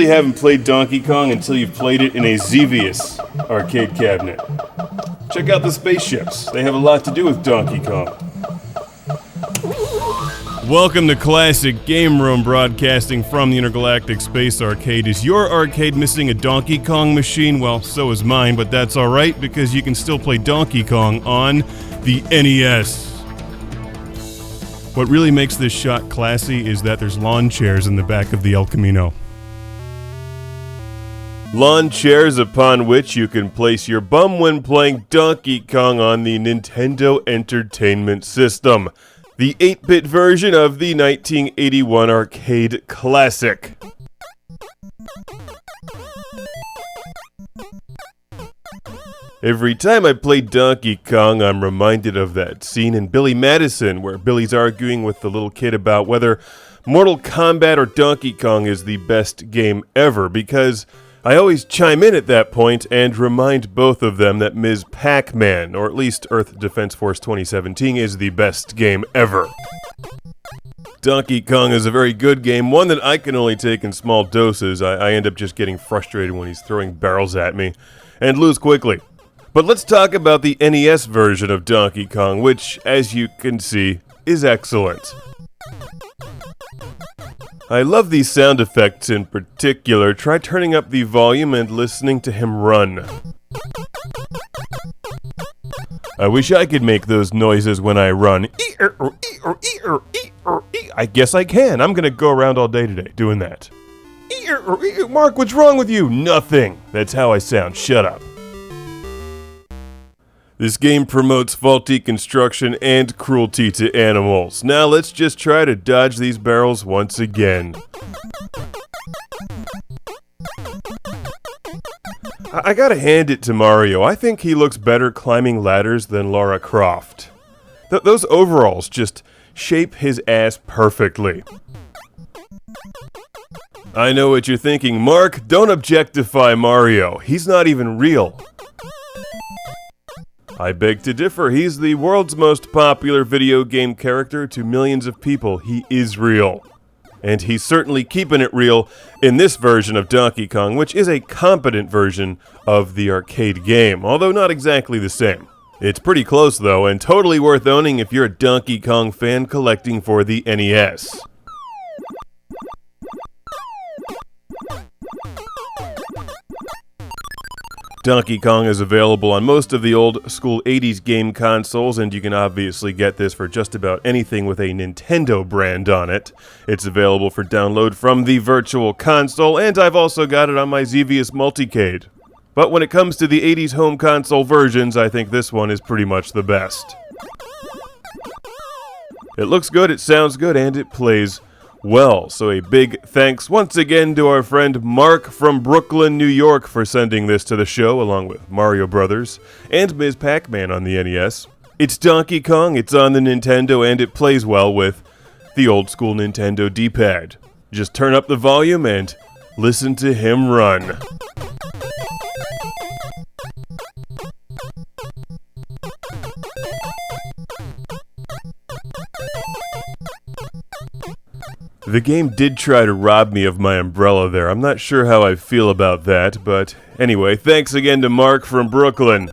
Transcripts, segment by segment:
really haven't played Donkey Kong until you've played it in a Xevious arcade cabinet. Check out the spaceships. They have a lot to do with Donkey Kong. Welcome to Classic Game Room, broadcasting from the Intergalactic Space Arcade. Is your arcade missing a Donkey Kong machine? Well, so is mine, but that's alright because you can still play Donkey Kong on the NES. What really makes this shot classy is that there's lawn chairs in the back of the El Camino. Lawn chairs upon which you can place your bum when playing Donkey Kong on the Nintendo Entertainment System, the 8-bit version of the 1981 arcade classic. Every time I play Donkey Kong, I'm reminded of that scene in Billy Madison where Billy's arguing with the little kid about whether Mortal Kombat or Donkey Kong is the best game ever, because I always chime in at that point and remind both of them that Ms. Pac-Man, or at least Earth Defense Force 2017, is the best game ever. Donkey Kong is a very good game, one that I can only take in small doses. I end up just getting frustrated when he's throwing barrels at me, and lose quickly. But let's talk about the NES version of Donkey Kong, which, as you can see, is excellent. I love these sound effects in particular. Try turning up the volume and listening to him run. I wish I could make those noises when I run. I guess I can. I'm gonna go around all day today doing that. Mark, what's wrong with you? Nothing. That's how I sound. Shut up. This game promotes faulty construction and cruelty to animals. Now let's just try to dodge these barrels once again. I gotta hand it to Mario. I think he looks better climbing ladders than Lara Croft. Those overalls just shape his ass perfectly. I know what you're thinking, Mark. Don't objectify Mario. He's not even real. I beg to differ. He's the world's most popular video game character to millions of people. He is real. And he's certainly keeping it real in this version of Donkey Kong, which is a competent version of the arcade game, although not exactly the same. It's pretty close though, and totally worth owning if you're a Donkey Kong fan collecting for the NES. Donkey Kong is available on most of the old school 80s game consoles, and you can obviously get this for just about anything with a Nintendo brand on it. It's available for download from the Virtual Console, and I've also got it on my Xevious Multicade. But when it comes to the 80s home console versions, I think this one is pretty much the best. It looks good, it sounds good, and it plays well, so a big thanks once again to our friend Mark from Brooklyn, New York for sending this to the show, along with Mario Brothers and Ms. Pac-Man on the NES. It's Donkey Kong, it's on the Nintendo, and it plays well with the old school Nintendo D-pad. Just turn up the volume and listen to him run. The game did try to rob me of my umbrella there. I'm not sure how I feel about that, but anyway, thanks again to Mark from Brooklyn.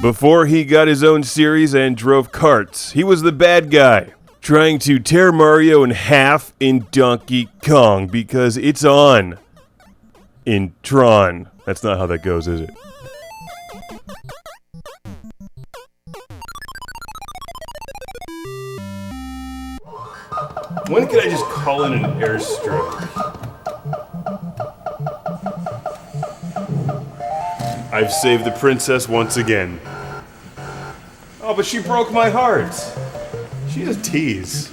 Before he got his own series and drove carts, he was the bad guy, trying to tear Mario in half in Donkey Kong, because it's on in Tron. That's not how that goes, is it? When can I just call in an airstrike? I've saved the princess once again. Oh, but she broke my heart. She's a tease.